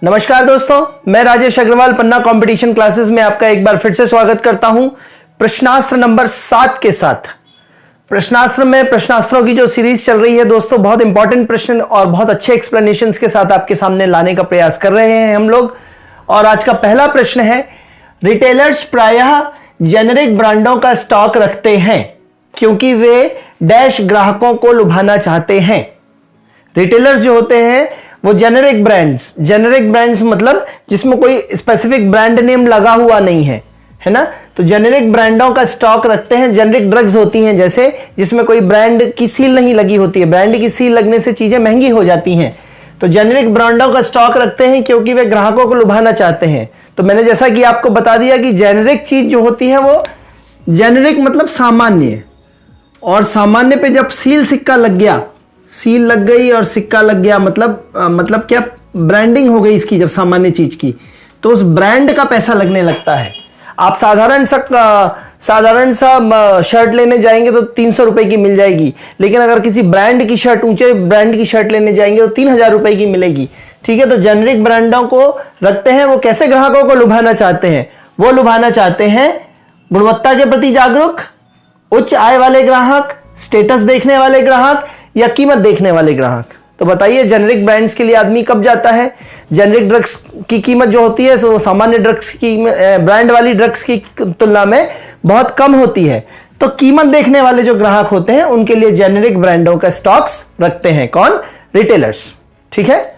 नमस्कार दोस्तों, मैं राजेश अग्रवाल पन्ना कंपटीशन क्लासेस में आपका एक बार फिर से स्वागत करता हूं प्रश्नास्त्र नंबर 7 के साथ। प्रश्नास्त्र में प्रश्नास्त्रों की जो सीरीज चल रही है दोस्तों, बहुत इंपॉर्टेंट प्रश्न और बहुत अच्छे एक्सप्लेनेशंस के साथ आपके सामने लाने का प्रयास कर रहे हैं हम लोग। और आज का पहला प्रश्न है, रिटेलर्स प्रायः जेनेरिक ब्रांडों का स्टॉक रखते हैं क्योंकि वे डैश ग्राहकों को लुभाना चाहते हैं। रिटेलर्स जो होते हैं वो जेनेरिक ब्रांड्स मतलब जिसमें कोई स्पेसिफिक ब्रांड नेम लगा हुआ नहीं है, है ना। तो जेनेरिक ब्रांडों का स्टॉक रखते हैं। जेनेरिक ड्रग्स होती हैं जैसे, जिसमें कोई ब्रांड की सील नहीं लगी होती है। ब्रांड की सील लगने से चीजें महंगी हो जाती हैं। तो जेनेरिक ब्रांडों का स्टॉक रखते हैं क्योंकि वे ग्राहकों को लुभाना चाहते हैं। तो मैंने जैसा कि आपको बता दिया कि जेनेरिक चीज जो होती है वो जेनेरिक मतलब सामान्य, और सामान्य पे जब सिक्का लग गया, सील लग गई और सिक्का लग गया, मतलब क्या, ब्रांडिंग हो गई इसकी जब सामान्य चीज की, तो उस ब्रांड का पैसा लगने लगता है। आप साधारण सा शर्ट लेने जाएंगे तो 300 रुपए की मिल जाएगी, लेकिन अगर किसी ब्रांड की शर्ट, ऊंचे ब्रांड की शर्ट लेने जाएंगे तो 3000 रुपए की मिलेगी। ठीक है, तो जेनेरिक ब्रांडों को रखते हैं। वो कैसे ग्राहकों को लुभाना चाहते हैं? वो लुभाना चाहते हैं गुणवत्ता के प्रति जागरूक, उच्च आय वाले ग्राहक, स्टेटस देखने वाले ग्राहक या कीमत देखने वाले ग्राहक। तो बताइए, जेनेरिक ब्रांड्स के लिए आदमी कब जाता है? जेनेरिक ड्रग्स की कीमत जो होती है वो सामान्य ड्रग्स की, ब्रांड वाली ड्रग्स की तुलना में बहुत कम होती है। तो कीमत देखने वाले जो ग्राहक होते हैं उनके लिए जेनेरिक ब्रांडों का स्टॉक्स रखते हैं कौन? रिटेलर्स। ठीक है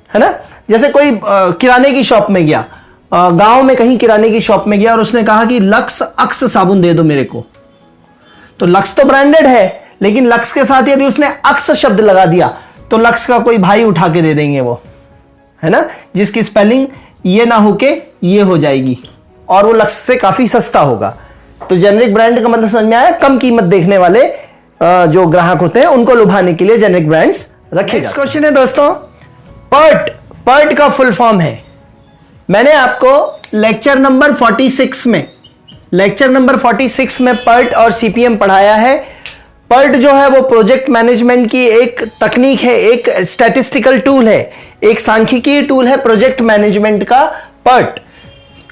ना। जैसे कोई किराने की शॉप में गया, गांव में कहीं किराने की शॉप में गया और उसने कहा कि लक्स अक्स साबुन दे दो मेरे को। तो लक्स तो ब्रांडेड है, लेकिन लक्स के साथ यदि उसने अक्स शब्द लगा दिया तो लक्स का कोई भाई उठा के दे देंगे वो, है ना, जिसकी स्पेलिंग ये ना होके ये हो जाएगी और वो लक्स से काफी सस्ता होगा। तो जेनेरिक ब्रांड का मतलब समझ में आया? कम कीमत देखने वाले जो ग्राहक होते हैं उनको लुभाने के लिए जेनेरिक ब्रांड्स रखे जाते हैं। नेक्स्ट क्वेश्चन है दोस्तों, पर्ट का फुल फॉर्म है। मैंने आपको लेक्चर नंबर 46 में पर्ट और सीपीएम पढ़ाया है। पर्ट जो है वो प्रोजेक्ट मैनेजमेंट की एक तकनीक है, एक स्टैटिस्टिकल टूल है, एक सांख्यिकीय टूल है प्रोजेक्ट मैनेजमेंट का पर्ट।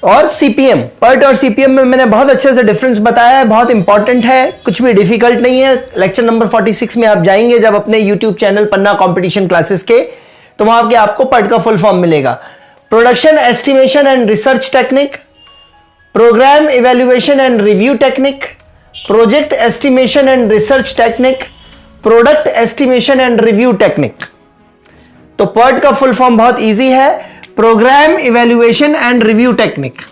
और सीपीएम, पर्ट और सीपीएम में मैंने बहुत अच्छे से डिफरेंस बताया है, बहुत इंपॉर्टेंट है, कुछ भी डिफिकल्ट नहीं है। लेक्चर नंबर 46 में आप जाएंगे जब अपने YouTube channel Panna competition classes के, तो वहां के आपको पर्ट का फुल फॉर्म मिलेगा। Production estimation and research technique, program evaluation and review technique, project estimation and research technique, product estimation and review technique. तो पर्ट का फुल फॉर्म बहुत इजी है, program evaluation and review technique.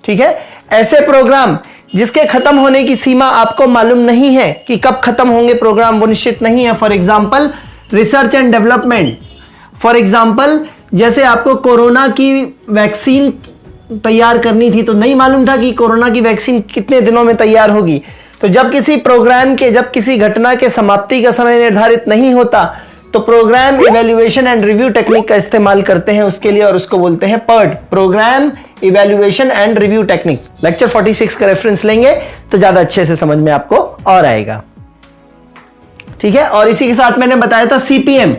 ठीक है, ऐसे programme जिसके खत्म होने की सीमा आपको मालूम नहीं है कि कब खत्म होंगे प्रोग्राम, वो निश्चित नहीं है। For example research and development, for example जैसे आपको कोरोना की वैक्सीन तैयार करनी थी तो नहीं मालूम था कि कोरोना की वैक्सीन कितने दिनों में तैयार होगी। तो जब किसी प्रोग्राम के, जब किसी घटना के समाप्ति का समय निर्धारित नहीं होता तो program evaluation and review technique का इस्तेमाल करते हैं उसके लिए, और उसको बोलते हैं PERT, program evaluation and review technique. Lecture 46 का रेफरेंस लेंगे तो ज्यादा अच्छे से समझ में आपको और आएगा। ठीक है, और इसी के साथ मैंने बताया था CPM,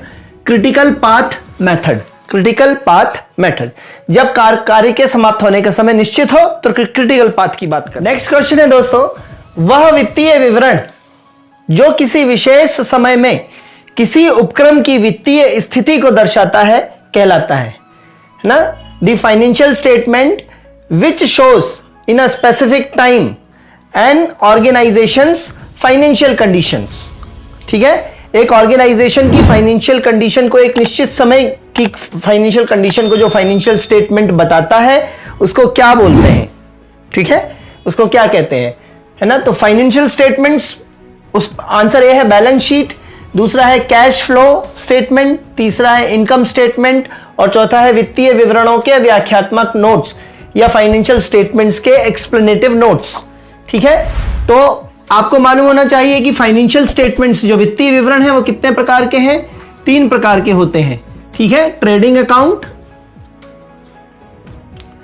critical path method. Critical path method, जब कार्य के समाप्त होने का समय निश्चित हो तो क्रिटिकल पाथ की बात करें। नेक्स्ट क्वेश्चन है दोस्तों, वह वित्तीय विवरण जो किसी विशेष समय में किसी उपक्रम की वित्तीय स्थिति को दर्शाता है कहलाता है ना। The financial statement which shows in a specific time and organisations financial conditions. ठीक है, एक ऑर्गेनाइजेशन की फाइनेंशियल कंडीशन को, एक निश्चित समय की फाइनेंशियल कंडीशन को जो फाइनेंशियल स्टेटमेंट बताता है उसको क्या बोलते हैं? ठीक है, उसको क्या कहते हैं, है ना। तो फाइनेंशियल स्टेटमेंट्स, उस आंसर ये है बैलेंस शीट, दूसरा है कैश फ्लो स्टेटमेंट, तीसरा है इनकम स्टेटमेंट और चौथा है वित्तीय विवरणों के व्याख्यात्मक नोट्स या फाइनेंशियल स्टेटमेंट्स के एक्सप्लेनेटिव नोट्स। ठीक है, तो आपको मालूम होना चाहिए कि फाइनेंशियल स्टेटमेंट्स जो वित्तीय विवरण है वो कितने प्रकार के हैं? 3 प्रकार के होते हैं। ठीक है, ट्रेडिंग अकाउंट,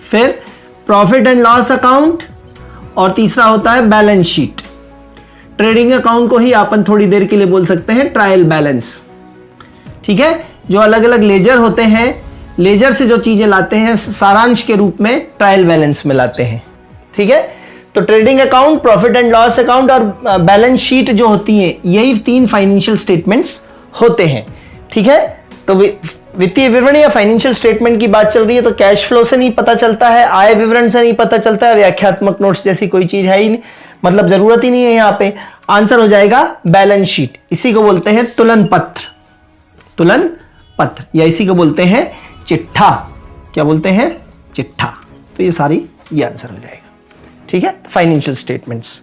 फिर प्रॉफिट एंड लॉस अकाउंट और तीसरा होता है बैलेंस शीट। ट्रेडिंग अकाउंट को ही अपन थोड़ी देर के लिए बोल सकते हैं ट्रायल बैलेंस। ठीक है, जो अलग अलग लेजर होते हैं, लेजर से जो चीजें लाते हैं सारांश के रूप में ट्रायल बैलेंस में लाते हैं। ठीक है, तो trading account, profit and loss account और बैलेंस शीट जो होती है, यही 3 फाइनेंशियल स्टेटमेंट्स होते हैं। ठीक है, तो वित्तीय विवरण या फाइनेंशियल स्टेटमेंट की बात चल रही है तो कैश फ्लो से नहीं पता चलता है, आय विवरण से नहीं पता चलता है, व्याख्यात्मक नोट्स जैसी कोई चीज है ही नहीं, मतलब जरूरत ही नहीं है। यहां पे आंसर हो जाएगा बैलेंस शीट। इसी को बोलते हैं तुलन पत्र, तुलन पत्र, या इसी को बोलते हैं चिट्ठा। क्या बोलते हैं? चिट्ठा। तो ये सारी ये आंसर हो जाएगा। ठीक है, फाइनेंशियल स्टेटमेंट्स,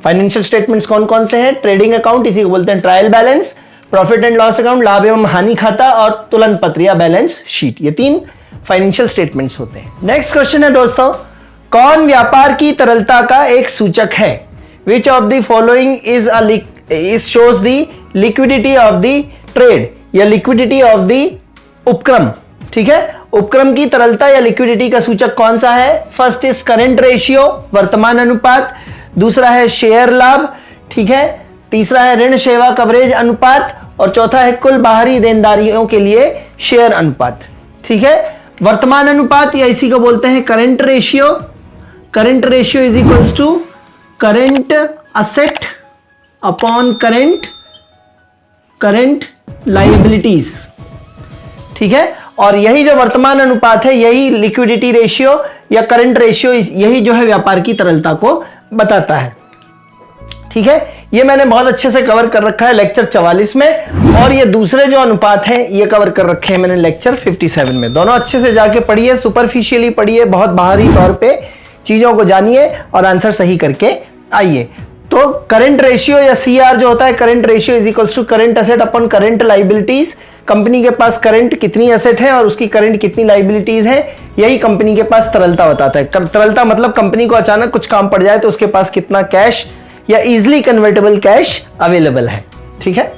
फाइनेंशियल स्टेटमेंट्स कौन कौन से हैं? ट्रेडिंग अकाउंट, इसी को बोलते हैं trial balance, profit and loss account, लाभ एवं हानि खाता, और तुलन पत्र या बैलेंस शीट। ये 3 फाइनेंशियल स्टेटमेंट्स होते हैं। नेक्स्ट क्वेश्चन है दोस्तों, कौन व्यापार की तरलता का एक सूचक है? Which of the following is shows the liquidity of the trade या लिक्विडिटी ऑफ द उपक्रम। ठीक है, उपक्रम की तरलता या लिक्विडिटी का सूचक कौन सा है? फर्स्ट इज करंट रेशियो, वर्तमान अनुपात, दूसरा है शेयर लाभ, ठीक है, तीसरा है ऋण सेवा कवरेज अनुपात, और चौथा है कुल बाहरी देनदारियों के लिए शेयर अनुपात। ठीक है, वर्तमान अनुपात या इसी को बोलते हैं current ratio. Current ratio is equals to current asset upon current liabilities. ठीक है, और यही जो वर्तमान अनुपात है, यही लिक्विडिटी रेशियो या करंट रेशियो, यही जो है व्यापार की तरलता को बताता है। ठीक है, ये मैंने बहुत अच्छे से कवर कर रखा है लेक्चर 44 में, और ये दूसरे जो अनुपात हैं ये कवर कर रखे हैं मैंने लेक्चर 57 में। दोनों अच्छे से जाके पढ़िए, सुपरफिशियली पढ़िए, बहुत बाहरी तौर पे चीजों को जानिए और आंसर सही करके आइए। तो करंट रेशियो या सीआर जो होता है, current ratio is equals to current asset upon current liabilities. Company के पास करंट कितनी असेट है और उसकी करंट कितनी लाइबिलिटीज है, यही कंपनी के पास तरलता बताता है। तरलता मतलब कंपनी को अचानक कुछ काम पड़ जाए तो उसके पास कितना कैश या इजीली कन्वर्टेबल कैश अवेलेबल है। ठीक है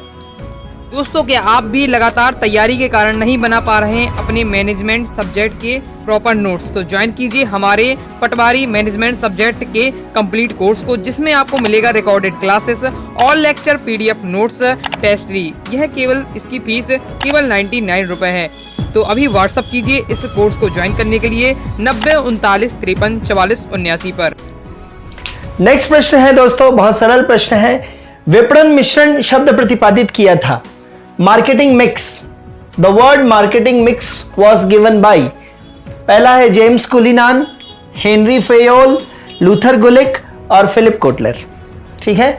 दोस्तों, क्या आप भी लगातार तैयारी के कारण नहीं बना पा रहे हैं अपने मैनेजमेंट सब्जेक्ट के प्रॉपर नोट्स, तो ज्वाइन कीजिए हमारे पटवारी मैनेजमेंट सब्जेक्ट के कंप्लीट कोर्स को, जिसमें आपको मिलेगा recorded classes, all lecture PDF notes, test दी। यह केवल इसकी फीस केवल 99 रुपए है। तो अभी व्हाट्सअप कीजिए इस कोर्स को ज्वाइन करने के लिए 90 39 53 44 79 पर। नेक्स्ट प्रश्न है दोस्तों, बहुत सरल प्रश्न है। विपणन मिश्रण शब्द प्रतिपादित किया था। Marketing mix, the word marketing mix was given by, पहला है जेम्स कुलिनान, हेनरी फेयोल, लूथर गुलिक और फिलिप कोटलर। ठीक है,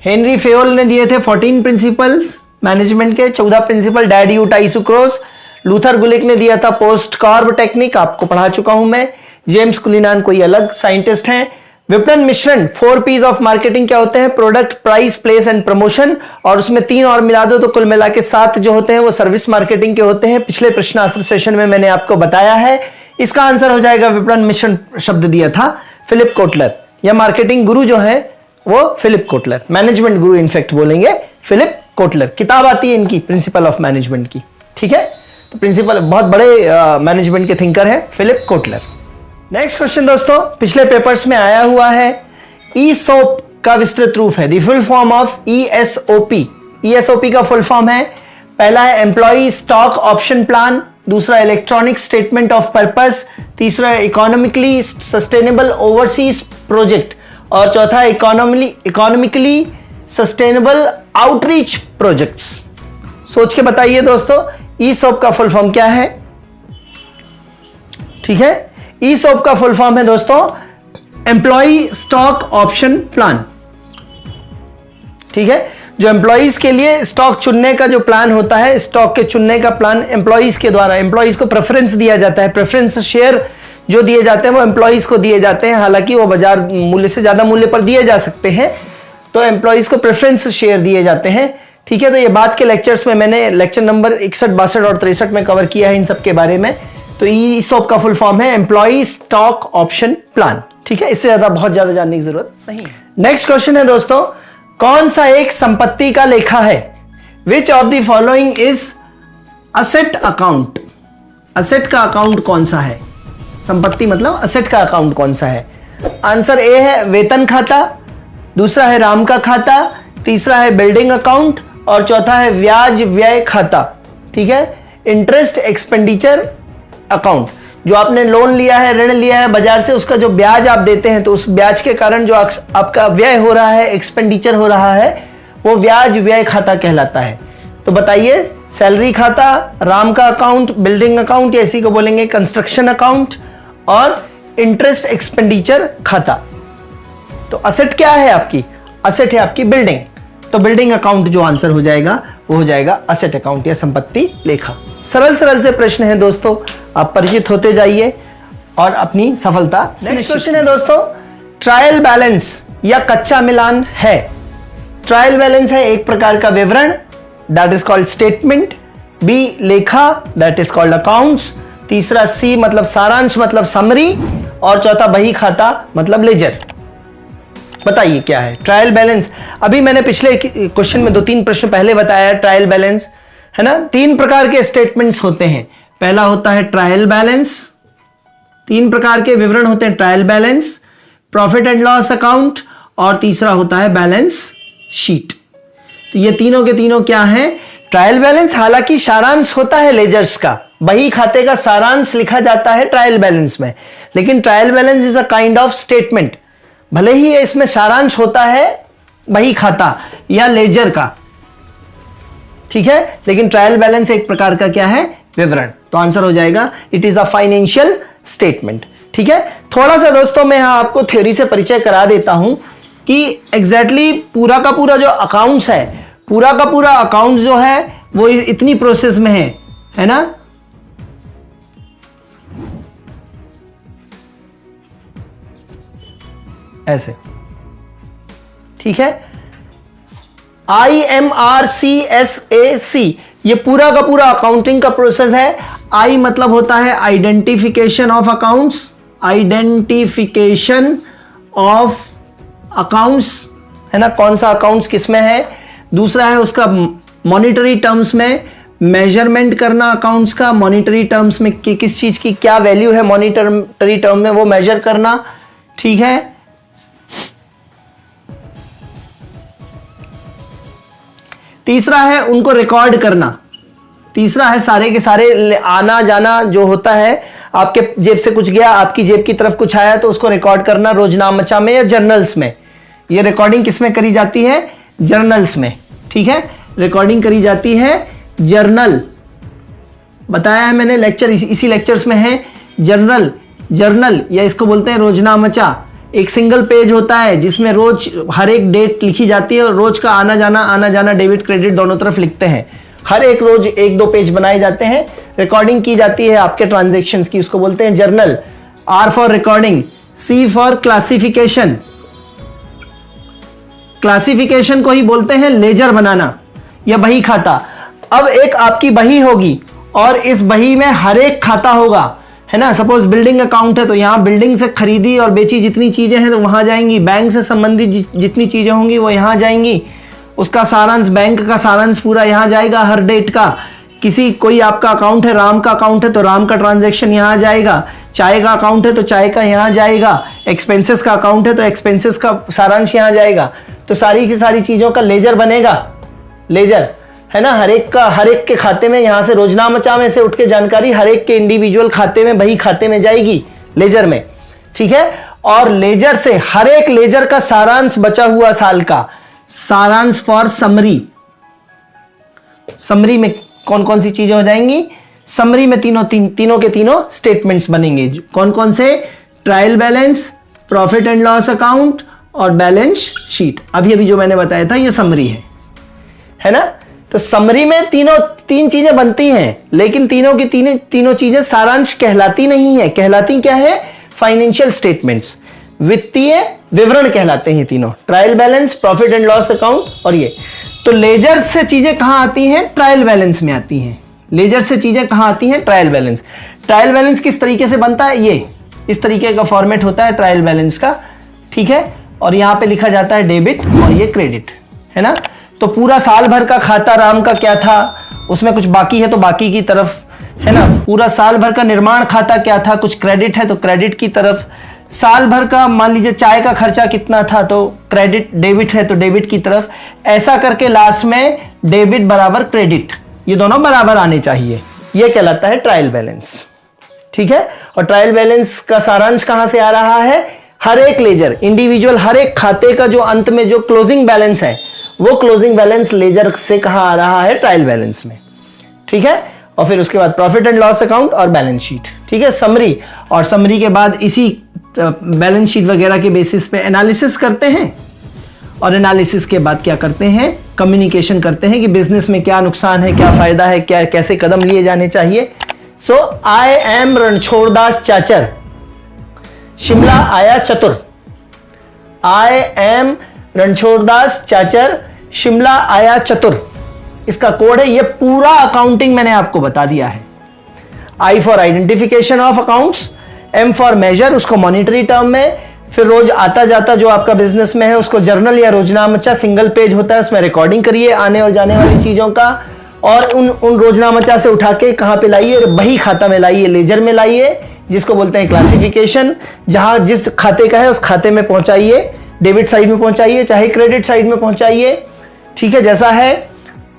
हेनरी फेयोल ने दिए थे 14 प्रिंसिपल्स मैनेजमेंट के, 14 प्रिंसिपल डायड्यूटाई सुक्रोज। लूथर गुलिक ने दिया था पोस्ट कार्ब टेक्निक, आपको पढ़ा चुका हूं मैं। जेम्स कुलिनान कोई अलग साइंटिस्ट हैं। विपणन मिश्रण 4 P's ऑफ मार्केटिंग क्या होते हैं? Product, price, place and promotion, और उसमें 3 और मिला दो तो कुल मिला के 7 जो होते हैं वो सर्विस मार्केटिंग के होते हैं। पिछले प्रश्नास्त्र सेशन में मैंने आपको बताया है। इसका आंसर हो जाएगा, विपणन मिश्रण शब्द दिया था फिलिप कोटलर, या मार्केटिंग गुरु जो है वो फिलिप कोटलर, मैनेजमेंट गुरु इनफैक्ट बोलेंगे फिलिप कोटलर। किताब आती है इनकी प्रिंसिपल ऑफ मैनेजमेंट की। ठीक है, तो प्रिंसिपल बहुत बड़े मैनेजमेंट के थिंकर है फिलिप कोटलर। नेक्स्ट क्वेश्चन दोस्तों, पिछले पेपर्स में आया हुआ है। ईसोप का विस्तृत रूप है, the full form of ESOP. ESOP का फुल फॉर्म है, पहला है एम्प्लॉय स्टॉक ऑप्शन प्लान, दूसरा इलेक्ट्रॉनिक स्टेटमेंट ऑफ पर्पस, तीसरा इकोनॉमिकली सस्टेनेबल ओवरसीज प्रोजेक्ट, और चौथा इकोनॉमिकली सस्टेनेबल आउटरीच प्रोजेक्ट्स। सोच के बताइए दोस्तों, ईसोप का फुल फॉर्म क्या है? ठीक है, ईसोप का फुल फॉर्म है दोस्तों एम्प्लॉय स्टॉक ऑप्शन प्लान। ठीक है, जो एम्प्लॉइज के लिए स्टॉक चुनने का जो प्लान होता है, स्टॉक के चुनने का प्लान एम्प्लॉइज के द्वारा, एम्प्लॉइज को प्रेफरेंस दिया जाता है। प्रेफरेंस शेयर जो दिए जाते हैं वो एम्प्लॉइज को दिए जाते हैं, हालांकि वो बाजार मूल्य से ज्यादा मूल्य पर दिए जा सकते हैं, तो एम्प्लॉइज को प्रेफरेंस शेयर दिए जाते हैं। ठीक है, तो ये बात के लेक्चर्स में मैंने लेक्चर नंबर 61, 62 और 63 में कवर किया है इन सब के बारे में। तो ईसोप का फुल फॉर्म है एम्प्लॉय स्टॉक ऑप्शन प्लान। ठीक है, इससे ज्यादा बहुत ज्यादा जानने की जरूरत नहीं है। नेक्स्ट क्वेश्चन है दोस्तों, कौन सा एक संपत्ति का लेखा है? Which of the following is asset account? Asset का अकाउंट कौन सा है? संपत्ति मतलब असेट का अकाउंट कौन सा है? आंसर ए है वेतन खाता, दूसरा है राम का खाता, तीसरा है बिल्डिंग अकाउंट, और चौथा है ब्याज व्यय खाता। ठीक है, इंटरेस्ट एक्सपेंडिचर अकाउंट, जो आपने लोन लिया है, ऋण लिया है बाजार से, उसका जो ब्याज आप देते हैं, तो उस ब्याज के कारण जो आपका व्यय हो रहा है, एक्सपेंडिचर हो रहा है, वो ब्याज व्यय खाता कहलाता है। तो बताइए, सैलरी खाता, राम का अकाउंट, बिल्डिंग अकाउंट, या इसी को बोलेंगे कंस्ट्रक्शन अकाउंट, और इंटरेस्ट एक्सपेंडिचर खाता। तो असेट क्या है आपकी? असेट है आपकी बिल्डिंग। तो बिल्डिंग अकाउंट जो आंसर हो जाएगा वो हो जाएगा असेट अकाउंट या संपत्ति लेखा। सरल सरल से प्रश्न है दोस्तों, आप परिचित होते जाइए और अपनी सफलता। नेक्स्ट क्वेश्चन है दोस्तों, ट्रायल बैलेंस या कच्चा मिलान है। ट्रायल बैलेंस है एक प्रकार का विवरण, that is called statement. B लेखा, दैट इज कॉल्ड अकाउंट्स। तीसरा सी मतलब सारांश मतलब समरी, और चौथा बही खाता मतलब लेजर। बताइए क्या है ट्रायल बैलेंस। अभी मैंने पिछले क्वेश्चन में 2-3 प्रश्न पहले बताया ट्रायल बैलेंस, है ना। 3 प्रकार के स्टेटमेंट्स होते हैं। पहला होता है ट्रायल बैलेंस, 3 प्रकार के विवरण होते हैं, trial balance, profit and loss account, और तीसरा होता है बैलेंस शीट। तो ये तीनों के तीनों क्या है? ट्रायल बैलेंस हालांकि सारांश होता है लेजर्स का, बही खाते का सारांश लिखा जाता है ट्रायल बैलेंस में, लेकिन trial balance is a kind of statement. भले ही इसमें सारांश होता है बही खाता या लेजर का, ठीक है, लेकिन ट्रायल बैलेंस एक प्रकार का क्या है? विवरण। तो आंसर हो जाएगा it is a financial statement. ठीक है, थोड़ा सा दोस्तों मैं यहां आपको थ्योरी से परिचय करा देता हूं कि एग्जैक्टली पूरा का पूरा जो अकाउंट्स है, पूरा का पूरा अकाउंट जो है वो इतनी प्रोसेस में है ना। ऐसे, ठीक है, IMRCSAC, ये पूरा का पूरा अकाउंटिंग का प्रोसेस है। आई मतलब होता है identification of accounts, identification of accounts, है ना, कौन सा अकाउंट्स किस में है। दूसरा है उसका मॉनिटरी टर्म्स में मेजरमेंट करना अकाउंट्स का, मॉनिटरी टर्म्स में कि किस चीज की क्या वैल्यू है मॉनिटरी टर्म में, वो मेजर करना, ठीक है। तीसरा है उनको रिकॉर्ड करना, तीसरा है सारे के सारे आना जाना जो होता है, आपके जेब से कुछ गया, आपकी जेब की तरफ कुछ आया, तो उसको रिकॉर्ड करना रोजनामचा में या जर्नल्स में। ये रिकॉर्डिंग किस में करी जाती है? जर्नल्स में, ठीक है, रिकॉर्डिंग करी जाती है जर्नल। बताया है मैंने लेक्चर, इसी लेक्चर्स में है जर्नल या इसको बोलते हैं रोजनामचा। एक सिंगल पेज होता है जिसमें रोज हर एक डेट लिखी जाती है और रोज का आना जाना डेबिट क्रेडिट दोनों तरफ लिखते हैं। हर एक रोज 1-2 पेज बनाए जाते हैं, रिकॉर्डिंग की जाती है आपके ट्रांजैक्शंस की, उसको बोलते हैं journal. R for recording, C for classification, classification को ही बोलते हैं लेजर बनाना या बही खाता। अब एक आपकी बही होगी और इस बही में हर एक खाता होगा, है ना। सपोज बिल्डिंग अकाउंट है तो यहाँ बिल्डिंग से खरीदी और बेची जितनी चीजें हैं तो वहां जाएंगी, बैंक से संबंधित जितनी चीजें होंगी वो यहाँ जाएंगी, उसका सारांश, बैंक का सारांश पूरा यहाँ जाएगा हर डेट का। कोई आपका अकाउंट है, राम का अकाउंट है तो राम का ट्रांजैक्शन यहाँ जाएगा, चाय का अकाउंट है तो चाय का यहाँ जाएगा, एक्सपेंसेस का अकाउंट है तो एक्सपेंसेस का सारांश यहाँ जाएगा। तो सारी की सारी चीजों का लेजर बनेगा, लेजर, है ना। हर एक के खाते में, यहां से रोजनामचा में से उठ के जानकारी हर एक के इंडिविजुअल खाते में, बही खाते में जाएगी लेजर में, ठीक है। और लेजर से हर एक लेजर का सारांश, बचा हुआ साल का सारांश फॉर समरी। समरी में कौन कौन सी चीजें हो जाएंगी? समरी में तीनों के तीनों स्टेटमेंट्स बनेंगे। कौन कौन से? Trial balance, profit and loss account और बैलेंस शीट। अभी जो मैंने बताया था ये समरी है ना। तो समरी में तीन चीजें बनती हैं, लेकिन तीनों की तीनों चीजें सारांश कहलाती नहीं है। कहलाती क्या है? फाइनेंशियल स्टेटमेंट्स, वित्तीय विवरण कहलाते हैं तीनों, trial balance, profit and loss account और ये। तो लेजर से चीजें कहां आती हैं? ट्रायल बैलेंस में आती हैं। लेजर से चीजें कहां आती हैं? Trial balance. ट्रायल बैलेंस किस तरीके से बनता है? ये इस तरीके का फॉर्मेट होता है ट्रायल बैलेंस का, ठीक है। और यहां पे लिखा जाता है डेबिट और ये क्रेडिट, है ना। तो पूरा साल भर का खाता राम का क्या था, उसमें कुछ बाकी है तो बाकी की तरफ, है ना। पूरा साल भर का निर्माण खाता क्या था, कुछ क्रेडिट है तो क्रेडिट की तरफ। साल भर का मान लीजिए चाय का खर्चा कितना था तो क्रेडिट, डेबिट है तो डेबिट की तरफ। ऐसा करके लास्ट में डेबिट बराबर क्रेडिट, ये दोनों बराबर आने चाहिए। ये कहलाता है ट्रायल बैलेंस, ठीक है। और ट्रायल बैलेंस का सारांश कहां से आ रहा है? हर एक लेजर इंडिविजुअल, हर एक खाते का जो अंत में जो क्लोजिंग बैलेंस है वो क्लोजिंग बैलेंस लेजर से कहां आ रहा है? ट्रायल बैलेंस में, ठीक है। और फिर उसके बाद प्रॉफिट एंड लॉस अकाउंट और बैलेंस शीट, ठीक है, समरी। और समरी के बाद इसी बैलेंस शीट वगैरह के बेसिस पे एनालिसिस करते हैं, और एनालिसिस के बाद क्या करते हैं? कम्युनिकेशन करते हैं कि बिजनेस में क्या नुकसान है, क्या फायदा है, क्या कैसे कदम लिए जाने चाहिए। सो आई एम रणछोड़दास चाचर, शिमला आया चतुर। आई एम रणछोड़दास चाचर, शिमला आया चतुर, इसका कोड है। ये पूरा अकाउंटिंग मैंने आपको बता दिया है। I for identification of accounts, M for measure, उसको मॉनिटरी टर्म में, फिर रोज आता जाता जो आपका बिजनेस में है उसको जर्नल या रोजनामचा सिंगल पेज होता है उसमें रिकॉर्डिंग करिए आने और जाने वाली चीजों का, और उन रोजनामचा से उठा के कहां पे लाइए? बही खाता में लाइए, लेजर में लाइए, जिसको बोलते हैं क्लासिफिकेशन। जहां जिस खाते का है उस खाते में पहुंचाइए, डेबिट साइड में पहुंचाइए चाहे क्रेडिट साइड में पहुंचाइए, ठीक है, जैसा है।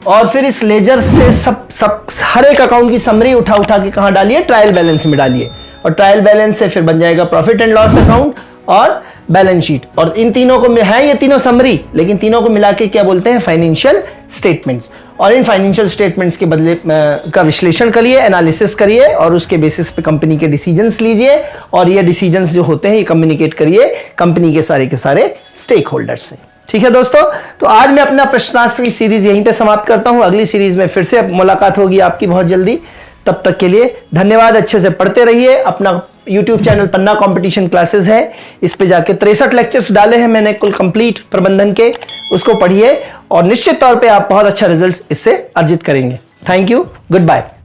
और फिर इस लेजर से सब हर एक अकाउंट की समरी उठा के कहां डालिए? ट्रायल बैलेंस में डालिए, और ट्रायल बैलेंस से फिर बन जाएगा प्रॉफिट एंड लॉस अकाउंट और बैलेंस शीट। और इन तीनों को है ये तीनों समरी, लेकिन तीनों को मिला के क्या बोलते हैं? Financial statements. और इन फाइनेंशियल स्टेटमेंट्स के बदले का विश्लेषण करिए, एनालिसिस करिए, और उसके बेसिस पे कंपनी के डिसीजंस लीजिए, और ये डिसीजंस जो होते हैं ये कम्युनिकेट करिए कंपनी के सारे स्टेक होल्डर्स से, ठीक है दोस्तों। तो आज मैं अपना प्रश्नास्त्र की सीरीज यहीं पे समाप्त करता हूं। अगली सीरीज में फिर से मुलाकात होगी आपकी बहुत जल्दी। तब तक के लिए धन्यवाद। अच्छे से पढ़ते रहिए। अपना YouTube चैनल पन्ना कंपटीशन क्लासेस है, इस पे जाके 63 लेक्चर्स डाले हैं मैंने कुल कंप्लीट प्रबंधन के, उसको पढ़िए और निश्चित तौर पे आप बहुत अच्छा रिजल्ट इससे अर्जित करेंगे। Thank you, good bye.